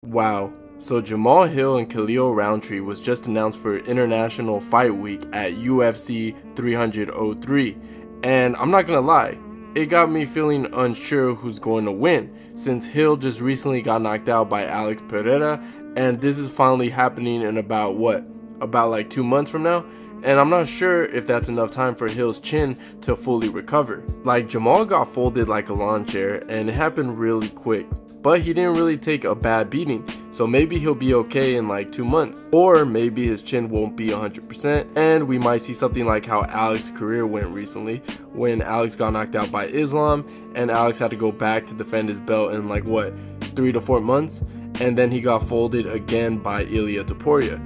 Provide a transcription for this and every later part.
Wow. So Jamahal Hill and Khalil Rountree was just announced for International Fight Week at UFC 303. And I'm not gonna lie, it got me feeling unsure who's going to win, since Hill just recently got knocked out by Alex Pereira, and this is finally happening in about like 2 months from now. And I'm not sure if that's enough time for Hill's chin to fully recover. Like, Jamahal got folded like a lawn chair and it happened really quick, but he didn't really take a bad beating, so maybe he'll be okay in like 2 months. Or maybe his chin won't be 100% and we might see something like how Alex's career went recently, when Alex got knocked out by Islam and Alex had to go back to defend his belt in like 3 to 4 months, and then he got folded again by Ilia Topuria.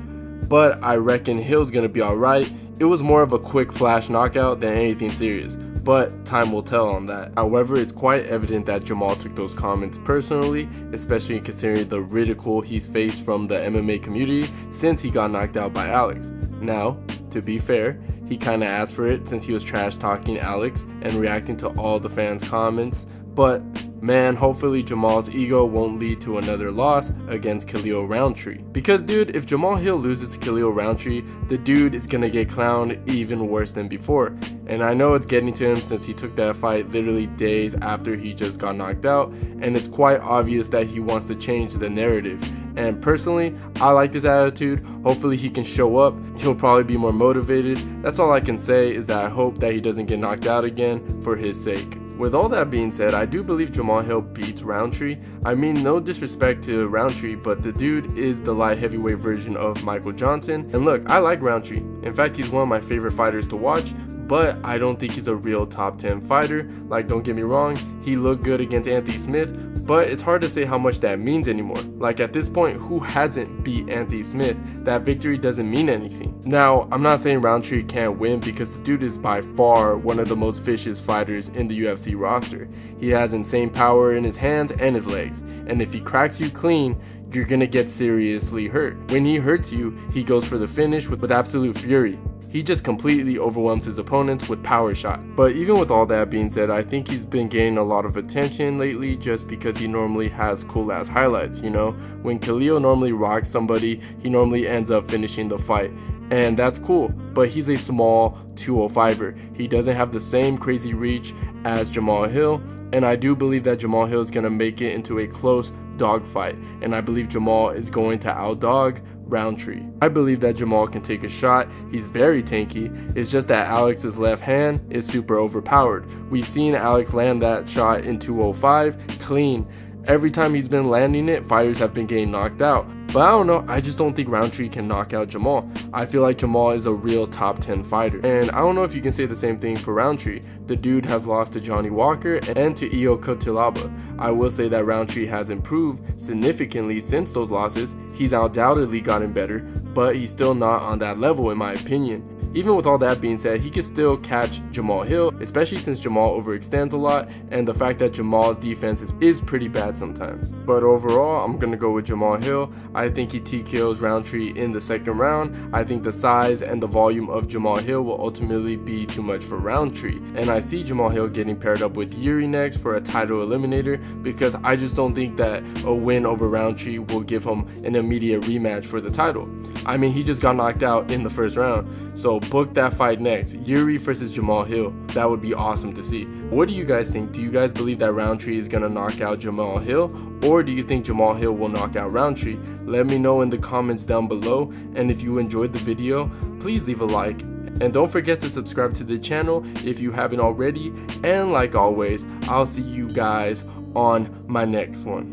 But I reckon Hill's gonna be alright. It was more of a quick flash knockout than anything serious, but time will tell on that. However, it's quite evident that Jamahal took those comments personally, especially considering the ridicule he's faced from the MMA community since he got knocked out by Alex. Now, to be fair, he kinda asked for it since he was trash talking Alex and reacting to all the fans' comments, but man, hopefully Jamal's ego won't lead to another loss against Khalil Rountree. Because dude, if Jamahal Hill loses to Khalil Rountree, the dude is gonna get clowned even worse than before. And I know it's getting to him since he took that fight literally days after he just got knocked out, and it's quite obvious that he wants to change the narrative. And personally, I like this attitude. Hopefully he can show up. He'll probably be more motivated. That's all I can say, is that I hope that he doesn't get knocked out again for his sake. With all that being said, I do believe Jamahal Hill beats Rountree. I mean, no disrespect to Rountree, but the dude is the light heavyweight version of Michael Johnson. And look, I like Rountree. In fact, he's one of my favorite fighters to watch, but I don't think he's a real top 10 fighter. Like, don't get me wrong, he looked good against Anthony Smith, but it's hard to say how much that means anymore. Like, at this point, who hasn't beat Anthony Smith? That victory doesn't mean anything. Now, I'm not saying Rountree can't win, because the dude is by far one of the most vicious fighters in the UFC roster. He has insane power in his hands and his legs, and if he cracks you clean, you're gonna get seriously hurt. When he hurts you, he goes for the finish with absolute fury. He just completely overwhelms his opponents with power shot. But even with all that being said, I think he's been gaining a lot of attention lately just because he normally has cool ass highlights, you know? When Khalil normally rocks somebody, he normally ends up finishing the fight. And that's cool, but he's a small 205er. He doesn't have the same crazy reach as Jamahal Hill, and I do believe that Jamahal Hill is going to make it into a close dogfight, and I believe Jamahal is going to outdog Rountree. I believe that Jamahal can take a shot. He's very tanky. It's just that Alex's left hand is super overpowered. We've seen Alex land that shot in 205 clean. Every time he's been landing it, fighters have been getting knocked out. But I don't know, I just don't think Rountree can knock out Jamahal. I feel like Jamahal is a real top 10 fighter. And I don't know if you can say the same thing for Rountree. The dude has lost to Johnny Walker and to Io Cutelaba. I will say that Rountree has improved significantly since those losses. He's undoubtedly gotten better, but he's still not on that level in my opinion. Even with all that being said, he can still catch Jamahal Hill, especially since Jamahal overextends a lot, and the fact that Jamal's defense is pretty bad sometimes. But overall, I'm gonna go with Jamahal Hill. I think he TKOs Rountree in the second round. I think the size and the volume of Jamahal Hill will ultimately be too much for Rountree, and I see Jamahal Hill getting paired up with Yuri next for a title eliminator, because I just don't think that a win over Rountree will give him an immediate rematch for the title. I mean, he just got knocked out in the first round, so book that fight next, Yuri versus Jamahal Hill. That would be awesome to see. What do you guys think? Do you guys believe that Rountree is gonna knock out Jamahal Hill, or do you think Jamahal Hill will knock out Rountree? Let me know in the comments down below, and if you enjoyed the video, please leave a like. And don't forget to subscribe to the channel if you haven't already, and like always, I'll see you guys on my next one.